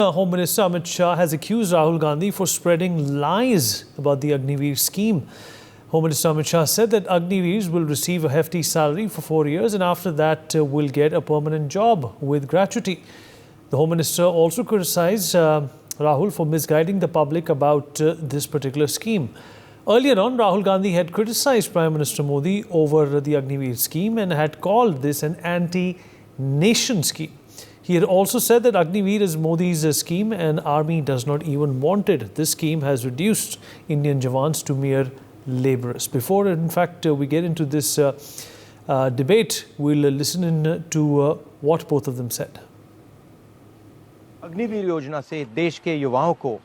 Home Minister Amit Shah has accused Rahul Gandhi for spreading lies about the Agniveer scheme. Home Minister Amit Shah said that Agniveers will receive a hefty salary for 4 years and after that will get a permanent job with gratuity. The Home Minister also criticized Rahul for misguiding the public about this particular scheme. Earlier on, Rahul Gandhi had criticized Prime Minister Modi over the Agniveer scheme and had called this an anti-nation scheme. He had also said that Agniveer is Modi's scheme and army does not even want it. This scheme has reduced Indian jawans to mere labourers. Before, in fact, we get into this debate, we'll listen in to what both of them said. Agniveer योजना से देश के युवाओं को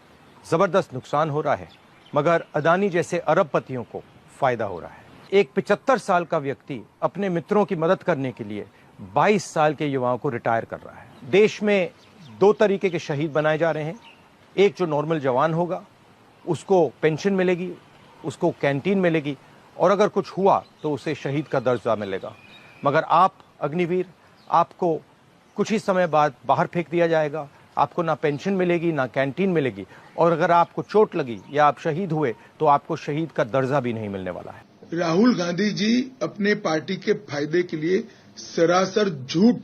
जबरदस्त नुकसान हो रहा है, मगर अदानी जैसे अरबपतियों को फायदा हो रहा है। एक 75 साल का व्यक्ति अपने मित्रों की मदद करने के लिए 22 साल के युवाओं को रिटायर कर रहा है। देश में दो तरीके के शहीद बनाए जा रहे हैं। एक जो नॉर्मल जवान होगा, उसको पेंशन मिलेगी, उसको कैंटीन मिलेगी और अगर कुछ हुआ तो उसे शहीद का दर्जा मिलेगा। मगर आप अग्निवीर, आपको कुछ ही समय बाद बाहर फेंक दिया जाएगा। आपको ना पेंशन मिलेगी, ना कैंटीन मिलेगी और अगर आपको चोट लगी या आप शहीद हुए तो आपको शहीद का दर्जा भी नहीं मिलने वाला है। राहुल गांधी जी अपने पार्टी के फायदे के लिए सरासर झूठ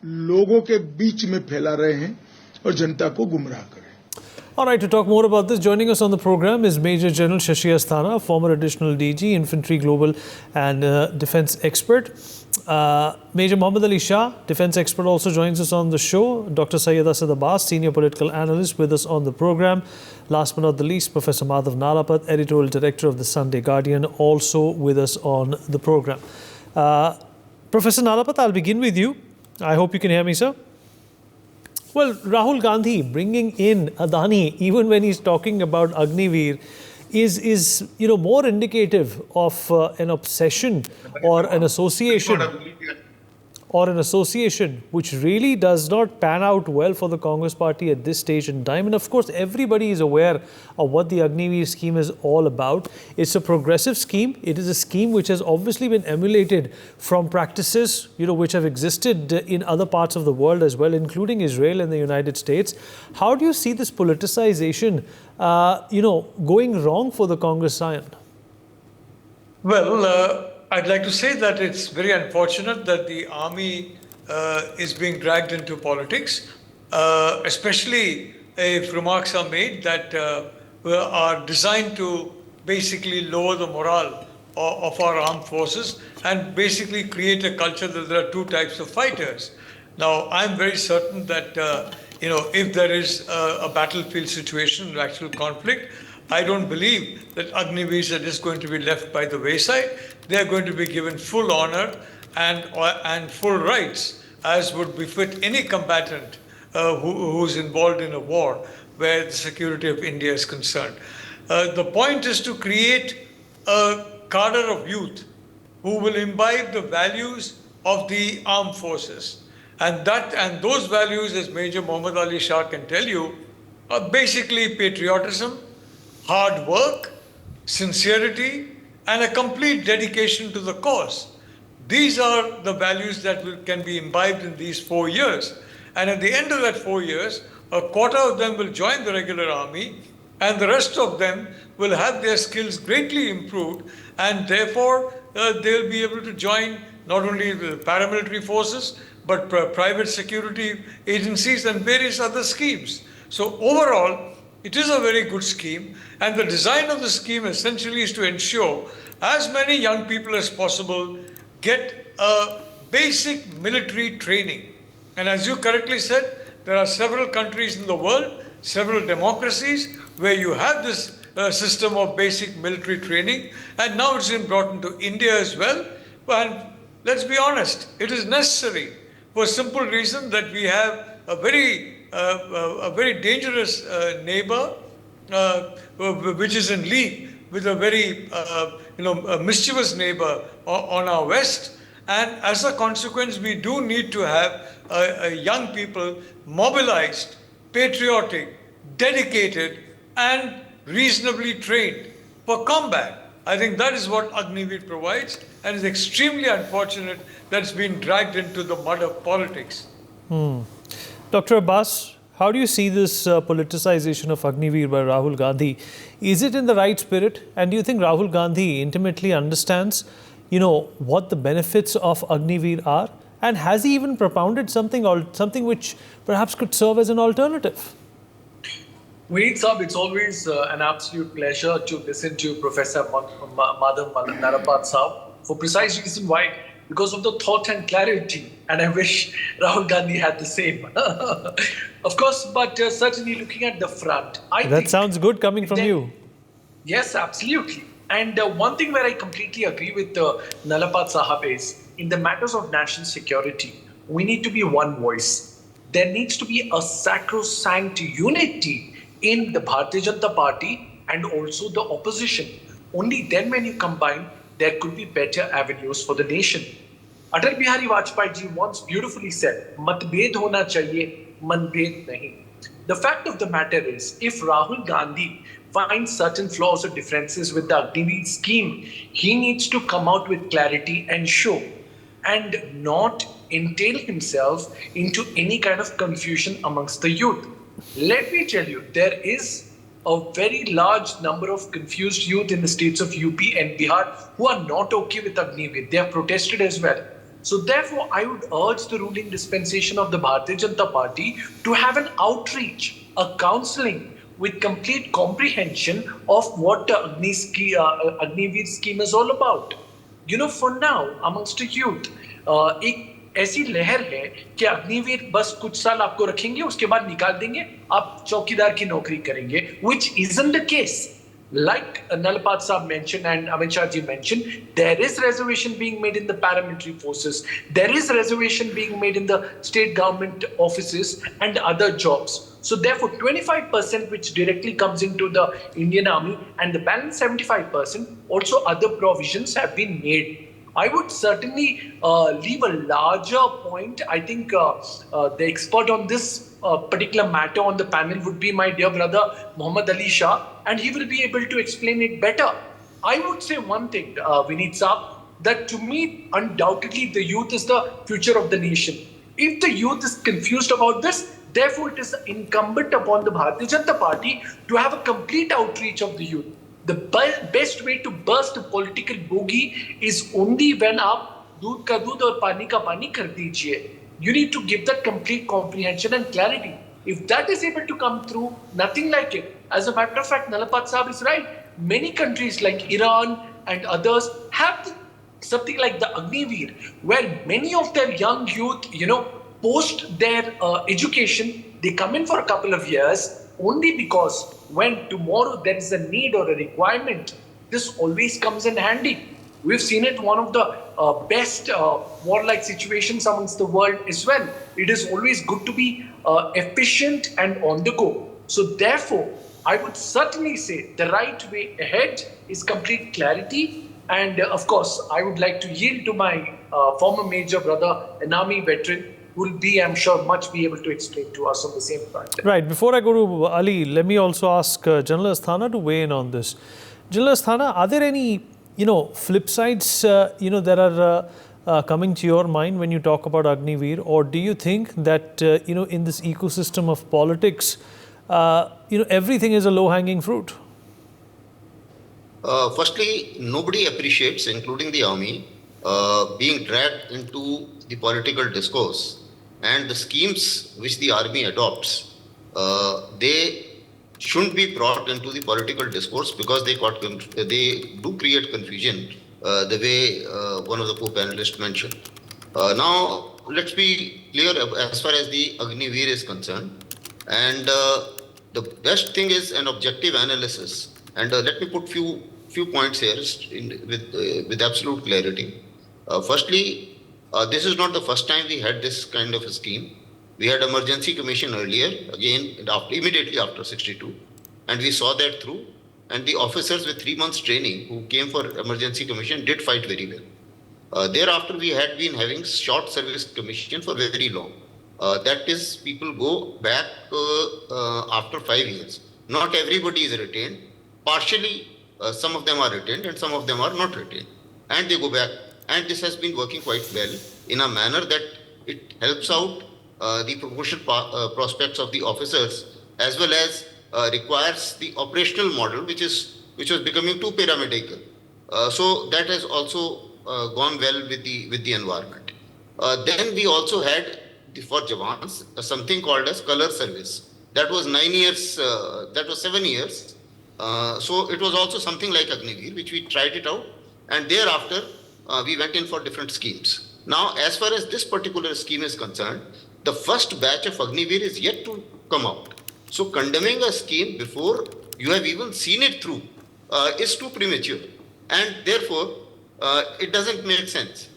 लोगों के बीच में फैला रहे हैं और जनता को गुमराह कर रहे हैं। All right, to talk more about this, joining us on the program is Major General Shashi Asthana, former Additional DG, Infantry Global and Defence Expert. Major Muhammad Ali Shah, Defence Expert, also joins us on the show. Dr. Syed Asad Abbas, Senior Political Analyst, with us on the program. Last but not the least, Professor Madhav Nalapat, Editorial Director of the Sunday Guardian, also with us on the program. Professor Nalapat, I'll begin with you. I hope you can hear me, sir. Well, Rahul Gandhi bringing in Adani, even when he's talking about Agniveer, is more indicative of an obsession or an association which really does not pan out well for the Congress party at this stage in time. And of course, everybody is aware of what the Agniveer scheme is all about. It's a progressive scheme. It is a scheme which has obviously been emulated from practices, which have existed in other parts of the world as well, including Israel and the United States. How do you see this politicization, going wrong for the Congress scion? Well, I'd like to say that it's very unfortunate that the army is being dragged into politics, especially if remarks are made that are designed to basically lower the morale of our armed forces and basically create a culture that there are two types of fighters. Now, I'm very certain that, if there is a battlefield situation, an actual conflict, I don't believe that Agniveers are just going to be left by the wayside. They are going to be given full honor and full rights, as would befit any combatant who's involved in a war where the security of India is concerned. The point is to create a cadre of youth who will imbibe the values of the armed forces. And those values, as Major Muhammad Ali Shah can tell you, are basically patriotism, hard work, sincerity, and a complete dedication to the cause. These are the values that can be imbibed in these 4 years. And at the end of that 4 years, a quarter of them will join the regular army, and the rest of them will have their skills greatly improved, and therefore they'll be able to join not only the paramilitary forces, but private security agencies and various other schemes. So overall, it is a very good scheme, and the design of the scheme essentially is to ensure as many young people as possible get a basic military training. And as you correctly said, there are several countries in the world, several democracies, where you have this system of basic military training, and now it's been brought into India as well. And let's be honest, it is necessary for a simple reason that we have a very dangerous neighbor, which is in league with a very a mischievous neighbor on our west, and as a consequence, we do need to have young people mobilized, patriotic, dedicated, and reasonably trained for combat. I think that is what Agniveer provides, and it's extremely unfortunate that it's been dragged into the mud of politics. Dr. Abbas, How do you see this politicization of Agniveer by Rahul Gandhi? Is it in the right spirit? And do you think Rahul Gandhi intimately understands, what the benefits of Agniveer are? And has he even propounded something which perhaps could serve as an alternative? Vineet Saab, it's always an absolute pleasure to listen to Professor Madhav Narapat Saab for precise reason why. Because of the thought and clarity. And I wish Rahul Gandhi had the same. Of course, but certainly looking at the front. That sounds good coming from you. Yes, absolutely. And one thing where I completely agree with Nalapat Sahab is, in the matters of national security, we need to be one voice. There needs to be a sacrosanct unity in the Bharatiya Janata Party and also the opposition. Only then when you combine, there could be better avenues for the nation. Atal Bihari Vajpayee ji once beautifully said, "Matbhed hona chahiye, manbhed nahi." The fact of the matter is, if Rahul Gandhi finds certain flaws or differences with the Agniveer scheme, he needs to come out with clarity and show, and not entail himself into any kind of confusion amongst the youth. Let me tell you, there is a very large number of confused youth in the states of UP and Bihar who are not okay with Agniveer. They have protested as well. So therefore, I would urge the ruling dispensation of the Bharatiya Janata Party to have an outreach, a counseling with complete comprehension of what the Agniveer scheme is all about. For now, amongst the youth, एक ऐसी लहर है कि अग्निवीर बस कुछ साल आपको रखेंगे, उसके बाद निकाल देंगे, आप चौकीदार की नौकरी करेंगे, which isn't the case. Like Nalapat Saab mentioned and Amit Shah ji mentioned, there is reservation being made in the paramilitary forces, there is reservation being made in the state government offices and other jobs. So therefore, 25% which directly comes into the Indian Army and the balance 75% also other provisions have been made. I would certainly leave a larger point. I think the expert on this particular matter on the panel would be my dear brother Muhammad Ali Shah, and he will be able to explain it better. I would say one thing, Vineet Saab, that to me, undoubtedly, the youth is the future of the nation. If the youth is confused about this, therefore, it is incumbent upon the Bharatiya Janata Party to have a complete outreach of the youth. The best way to burst a political bogey is only when आप दूध का दूध और पानी का पानी कर दीजिए. You need to give that complete comprehension and clarity. If that is able to come through, nothing like it. As a matter of fact, Nalapat Saab is right. Many countries like Iran and others have something like the Agniveer, where many of their young youth, post their education, they come in for a couple of years only because when tomorrow there is a need or a requirement, this always comes in handy. We've seen it one of the best warlike situations amongst the world as well. It is always good to be efficient and on the go. So therefore, I would certainly say the right way ahead is complete clarity. And of course, I would like to yield to my former major brother, an army veteran, will be, I'm sure, much be able to explain to us on the same front. Right. Before I go to Ali, let me also ask General Asthana to weigh in on this. General Asthana, are there any, flip sides, that are coming to your mind when you talk about Agniveer? Or do you think that, in this ecosystem of politics, everything is a low-hanging fruit? Firstly, nobody appreciates, including the army, being dragged into the political discourse. And the schemes which the army adopts, they shouldn't be brought into the political discourse because they do create confusion, the way one of the co-panelists mentioned. Now, let's be clear as far as the Agniveer is concerned. And the best thing is an objective analysis. And let me put few points here with absolute clarity. Firstly, this is not the first time we had this kind of a scheme. We had emergency commission earlier, again, immediately after 62. And we saw that through. And the officers with 3 months training who came for emergency commission did fight very well. Thereafter, we had been having short service commission for very long. That is, people go back after 5 years. Not everybody is retained. Partially, some of them are retained and some of them are not retained. And they go back. And this has been working quite well in a manner that it helps out the promotion prospects of the officers, as well as requires the operational model, which was becoming too pyramidal. So that has also gone well with the environment. Then we also had for jawans something called as color service. That was 9 years. That was 7 years. So it was also something like Agniveer, which we tried it out, and thereafter we went in for different schemes. Now, as far as this particular scheme is concerned, the first batch of Agniveer is yet to come out. So condemning a scheme before you have even seen it through is too premature, and therefore it doesn't make sense.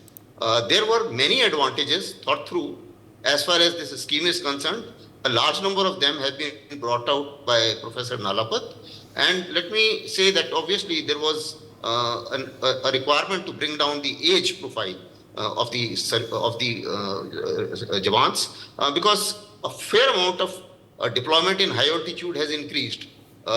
There were many advantages thought through as far as this scheme is concerned. A large number of them have been brought out by Professor Nalapat. And let me say that obviously there was a requirement to bring down the age profile of the jawans because a fair amount of deployment in high altitude has increased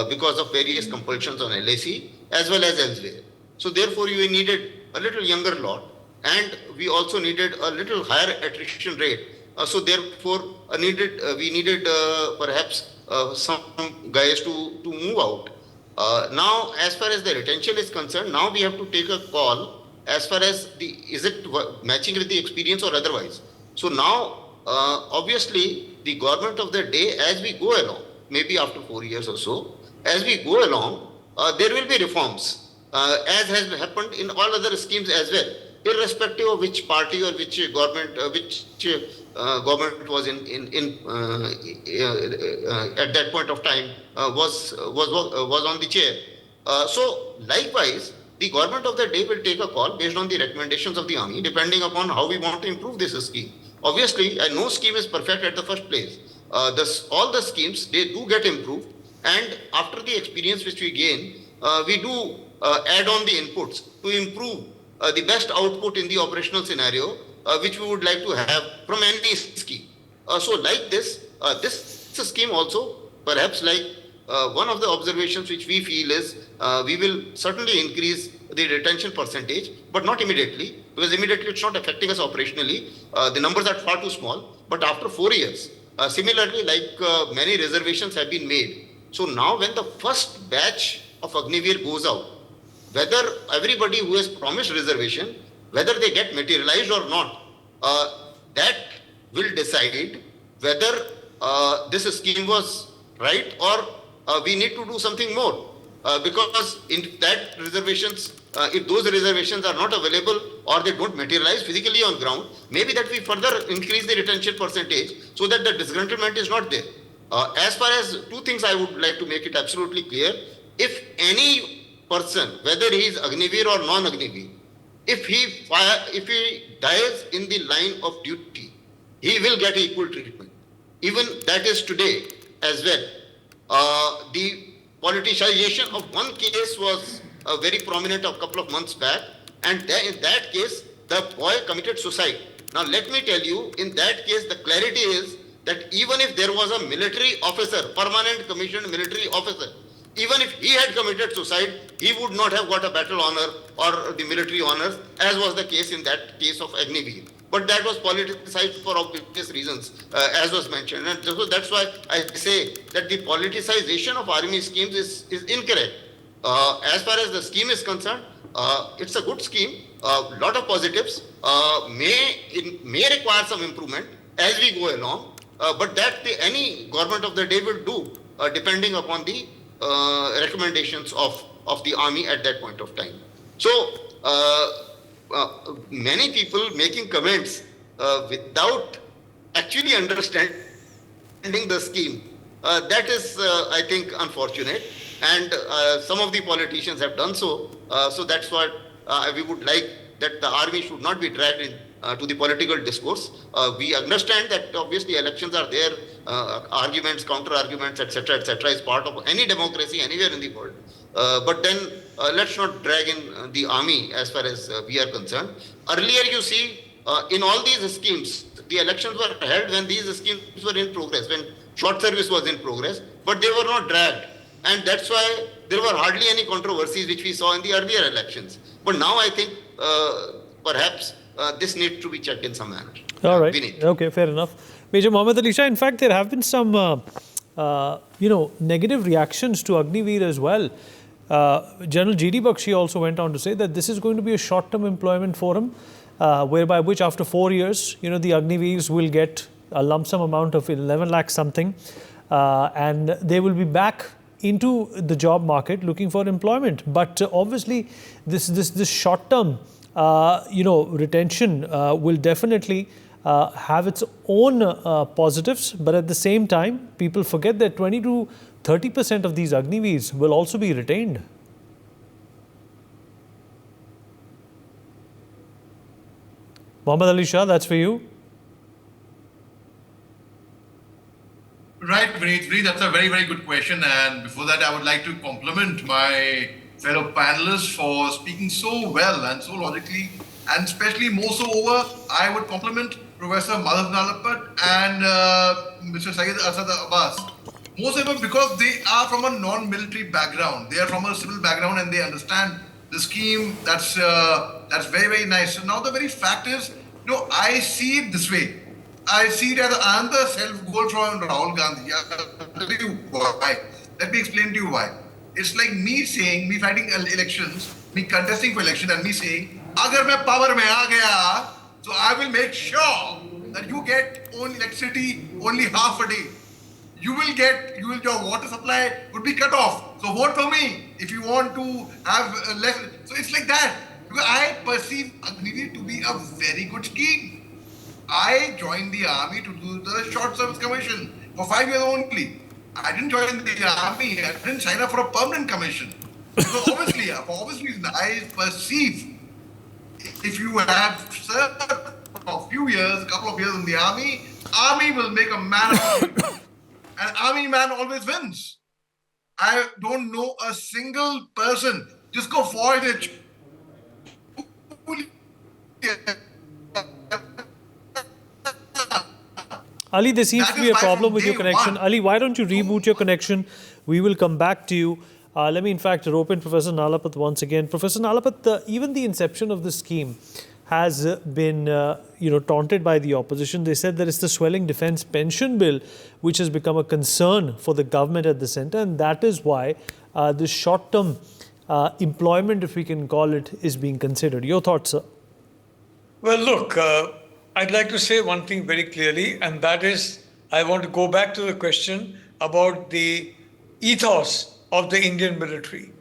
because of various compulsions on LAC as well as elsewhere. So therefore you needed a little younger lot, and we also needed a little higher attrition rate. So therefore we needed perhaps some guys to move out. Now, as far as the retention is concerned, now we have to take a call as far as is it matching with the experience or otherwise. So now, obviously, the government of the day, as we go along, maybe after 4 years or so, as we go along, there will be reforms, as has happened in all other schemes as well, irrespective of which party or which government, government was in at that point of time was on the chair. So likewise, the government of the day will take a call based on the recommendations of the army, depending upon how we want to improve this scheme. Obviously, no scheme is perfect at the first place. All the schemes, they do get improved, and after the experience which we gain, we do add on the inputs to improve the best output in the operational scenario, which we would like to have from any scheme. So like this scheme also, perhaps like one of the observations which we feel is we will certainly increase the retention percentage, but not immediately, because immediately it's not affecting us operationally. The numbers are far too small, but after 4 years, similarly, like many reservations have been made. So now when the first batch of Agniveer goes out, whether everybody who has promised reservation, whether they get materialized or not, that will decide whether this scheme was right or we need to do something more. Because in that reservations, if those reservations are not available or they don't materialize physically on ground, maybe that we further increase the retention percentage so that the disgruntlement is not there. As far as two things I would like to make it absolutely clear, if any person, whether he is Agniveer or non-Agniveer, if he dies in the line of duty, he will get equal treatment. Even that is today as well. The politicization of one case was very prominent a couple of months back, and in that case, the boy committed suicide. Now, let me tell you, in that case, the clarity is that even if there was a military officer, permanent commissioned military officer, even if he had committed suicide, he would not have got a battle honor or the military honors, as was the case in that case of Agniveer. But that was politicized for obvious reasons, as was mentioned. And so that's why I say that the politicization of army schemes is incorrect. As far as the scheme is concerned, it's a good scheme, a lot of positives, may require some improvement as we go along, but that any government of the day will do, depending upon the recommendations of the army at that point of time. So many people making comments without actually understanding the scheme, that is I think unfortunate, and some of the politicians have done so. So that's what we would like, that the army should not be dragged in to the political discourse. We understand that obviously elections are there, arguments, counter arguments, etc., is part of any democracy anywhere in the world. But then let's not drag in the army as far as we are concerned. Earlier, you see, in all these schemes, the elections were held when these schemes were in progress, when short service was in progress, but they were not dragged. And that's why there were hardly any controversies which we saw in the earlier elections. But now I think perhaps this needs to be checked in some manner. All right. Okay, fair enough. Major Mohammad Ali Shah, in fact, there have been some, negative reactions to Agniveer as well. General G.D. Bakshi also went on to say that this is going to be a short-term employment forum, whereby which after 4 years, the Agniveers will get a lump sum amount of 11 lakh something, and they will be back into the job market looking for employment. But obviously, this short-term, retention will definitely have its own positives. But at the same time, people forget that 20 to 30% of these Agniveers will also be retained. Mohammad Ali Shah, that's for you. Right, Vineet, that's a very, very good question. And before that, I would like to compliment my fellow panelists for speaking so well and so logically, and especially more so over, I would compliment Professor Madhav Nalapat and Mr. Syed Asad Abbas. Most of them because they are from a non-military background. They are from a civil background and they understand the scheme. That's very, very nice. So now the very fact is, I see it this way. I see it as another self-goal from Rahul Gandhi. I'll tell you why. Let me explain to you why. It's like me fighting elections, me contesting for election and me saying, agar main power mein aa gaya, so I will make sure that you get only electricity only half a day. Your water supply would be cut off. So vote for me if you want to have less. So it's like that. Because I perceive Agniveer to be a very good scheme. I joined the army to do the short service commission for 5 years only. I didn't join the army. I didn't sign up for a permanent commission. Because obviously, for obvious reasons, I perceive if you have served for a couple of years in the army will make a man of you. An army man always wins. I don't know a single person. Just go for it. Ali, there seems to be a problem with your connection. Ali, why don't you reboot your connection? We will come back to you. Let me, in fact, rope in Professor Nalapat once again. Professor Nalapat, even the inception of the scheme has been, taunted by the opposition. They said that it's the swelling defence pension bill which has become a concern for the government at the centre, and that is why this short-term employment, if we can call it, is being considered. Your thoughts, sir? Well, look, I'd like to say one thing very clearly, and that is I want to go back to the question about the ethos of the Indian military.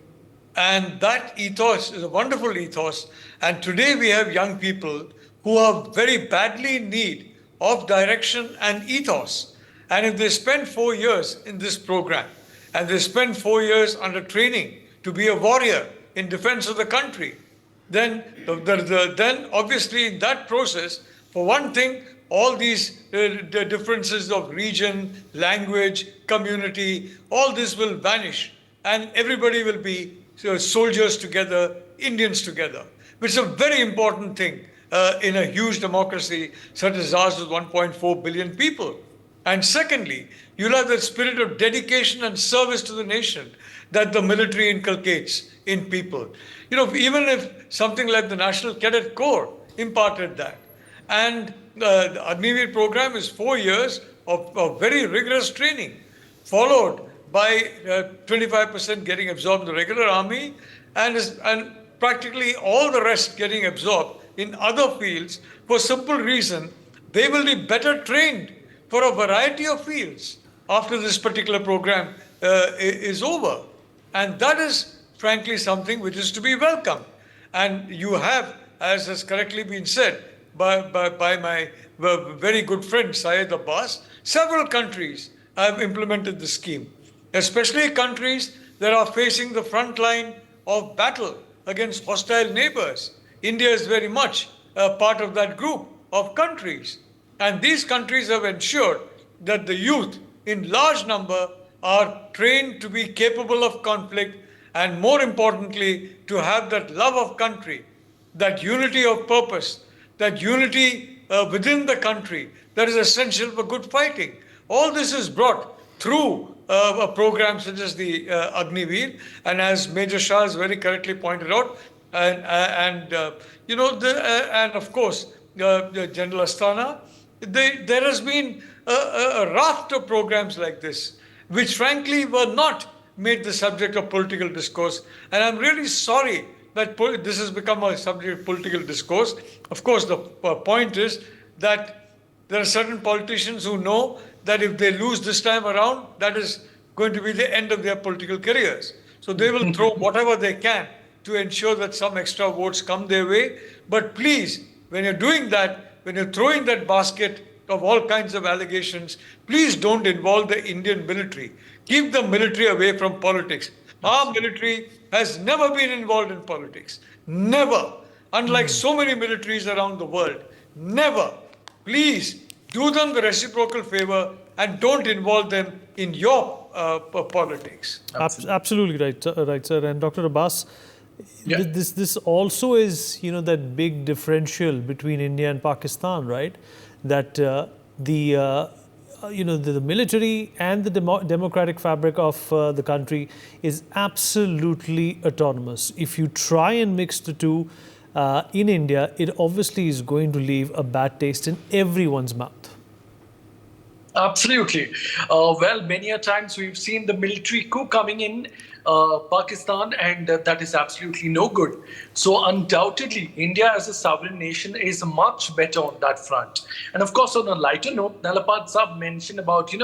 And that ethos is a wonderful ethos. And today we have young people who are very badly in need of direction and ethos. And if they spend 4 years in this program, and they spend 4 years under training to be a warrior in defense of the country, then obviously in that process, for one thing, all these the differences of region, language, community, all this will vanish. And everybody will be soldiers together, Indians together, which is a very important thing in a huge democracy such as ours with 1.4 billion people. And secondly, you'll have that spirit of dedication and service to the nation that the military inculcates in people. Even if something like the National Cadet Corps imparted that. And the Agniveer program is 4 years of very rigorous training, followed by 25% getting absorbed in the regular army and practically all the rest getting absorbed in other fields for simple reason they will be better trained for a variety of fields after this particular program is over. And that is frankly something which is to be welcomed. And you have, as has correctly been said by my very good friend Syed Abbas, several countries have implemented the scheme, especially countries that are facing the front line of battle against hostile neighbors. India is very much a part of that group of countries. And these countries have ensured that the youth in large number are trained to be capable of conflict and, more importantly, to have that love of country, that unity of purpose, that unity within the country that is essential for good fighting. All this is brought through a program such as the Agniveer, and as Major Shah has very correctly pointed out, and of course General Astana, there has been a raft of programs like this, which frankly were not made the subject of political discourse. And I'm really sorry that this has become a subject of political discourse. Of course, the point is that there are certain politicians who know that if they lose this time around, that is going to be the end of their political careers. So they will throw whatever they can to ensure that some extra votes come their way. But please, when you're doing that, when you're throwing that basket of all kinds of allegations, please don't involve the Indian military. Keep the military away from politics. Our military has never been involved in politics. Never. Unlike so many militaries around the world. Never. Please do them the reciprocal favor and don't involve them in your politics. Absolutely right, right, sir. And Dr. Abbas, Yeah. this also is, that big differential between India and Pakistan, right? That the military and the democratic fabric of the country is absolutely autonomous. If you try and mix the two in India, it obviously is going to leave a bad taste in everyone's mouth. Absolutely. Well, many a times we've seen the military coup coming in Pakistan, and that is absolutely no good. So undoubtedly, India as a sovereign nation is much better on that front. And of course, on a lighter note, Nalapad Saab mentioned about,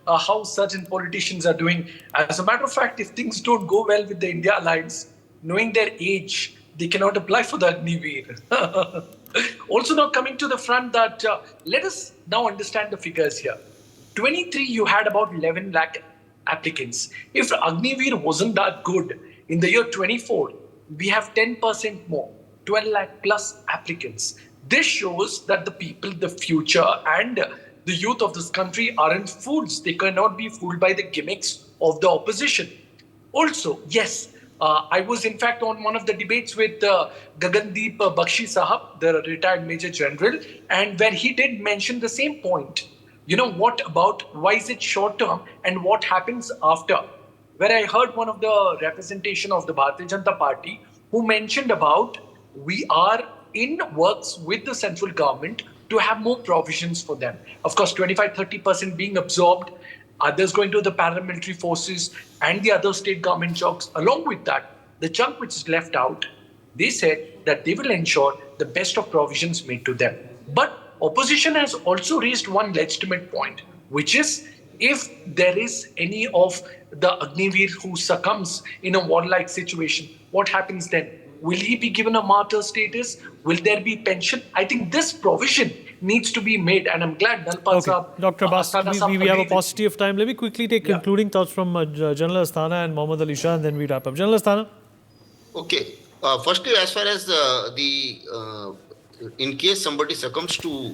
how certain politicians are doing. As a matter of fact, if things don't go well with the India alliance, knowing their age, they cannot apply for the Agniveer. Also now coming to the front that, let us now understand the figures here. 23, you had about 11 lakh applicants. If Agniveer wasn't that good, in the year 24, we have 10% more, 12 lakh plus applicants. This shows that the people, the future, and the youth of this country aren't fools. They cannot be fooled by the gimmicks of the opposition. Also, yes, I was in fact on one of the debates with Gagandeep Bakshi Sahab, the retired Major General, and where he did mention the same point. What about why is it short term and what happens after? Where I heard one of the representation of the Bharatiya Janata Party who mentioned about we are in works with the central government to have more provisions for them. Of course, 25-30% being absorbed, others going to the paramilitary forces and the other state government jobs. Along with that, the chunk which is left out, they said that they will ensure the best of provisions made to them. But opposition has also raised one legitimate point, which is if there is any of the Agniveer who succumbs in a warlike situation, what happens then? Will he be given a martyr status? Will there be pension? I think this provision needs to be made, and I'm glad Nalpal Saab, Dr. Abbas, we have a paucity of time. Let me quickly take concluding thoughts from General Asthana and Mohammad Ali Shah, and then we wrap up. General Asthana? Okay. Firstly, as far as in case somebody succumbs to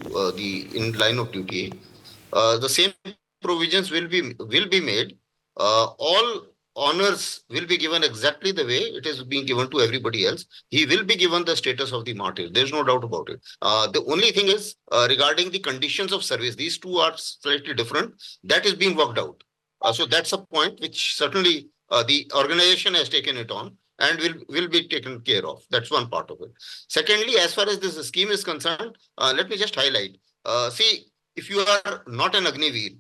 in line of duty, the same provisions will be made. All honors will be given exactly the way it is being given to everybody else. He will be given the status of the martyr. There's no doubt about it. The only thing is regarding the conditions of service. These two are slightly different. That is being worked out. So that's a point which certainly the organization has taken it on and will be taken care of. That's one part of it. Secondly, as far as this scheme is concerned, let me just highlight. See, if you are not an Agniveer,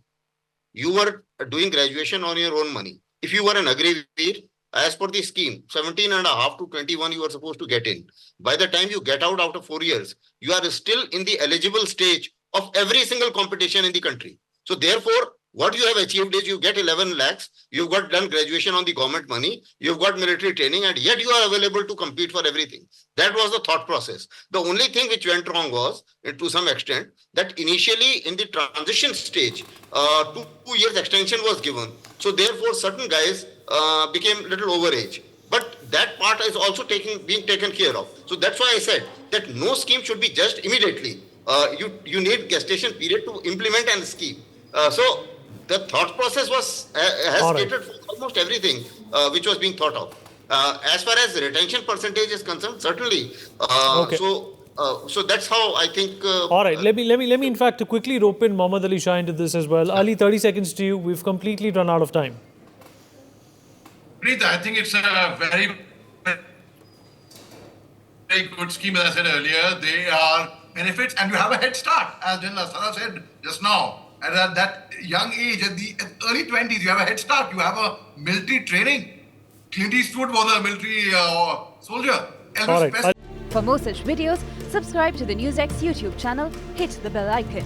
you were doing graduation on your own money. If you were an Agniveer, as per the scheme, 17.5 to 21, you are supposed to get in. By the time you get out after 4 years, you are still in the eligible stage of every single competition in the country. So therefore, what you have achieved is you get 11 lakhs, you've got done graduation on the government money, you've got military training, and yet you are available to compete for everything. That was the thought process. The only thing which went wrong was, to some extent, that initially in the transition stage, 2 years extension was given. So therefore, certain guys became a little overage. But that part is also being taken care of. So that's why I said that no scheme should be judged immediately. You need gestation period to implement a scheme. So the thought process has catered for almost everything which was being thought of. As far as the retention percentage is concerned, certainly. So that's how I think. All right. Let me in fact quickly rope in Mohammad Ali Shah into this as well. Ali, 30 seconds to you. We've completely run out of time. Preet, I think it's a very, very good scheme. As I said earlier, they are benefits, and you have a head start, as General Asthana said just now. at that young age, at the early 20s, you have a head start. You have a military training. Clint Eastwood was a military soldier. All right. For more such videos, subscribe to the NewsX YouTube channel, hit the bell icon.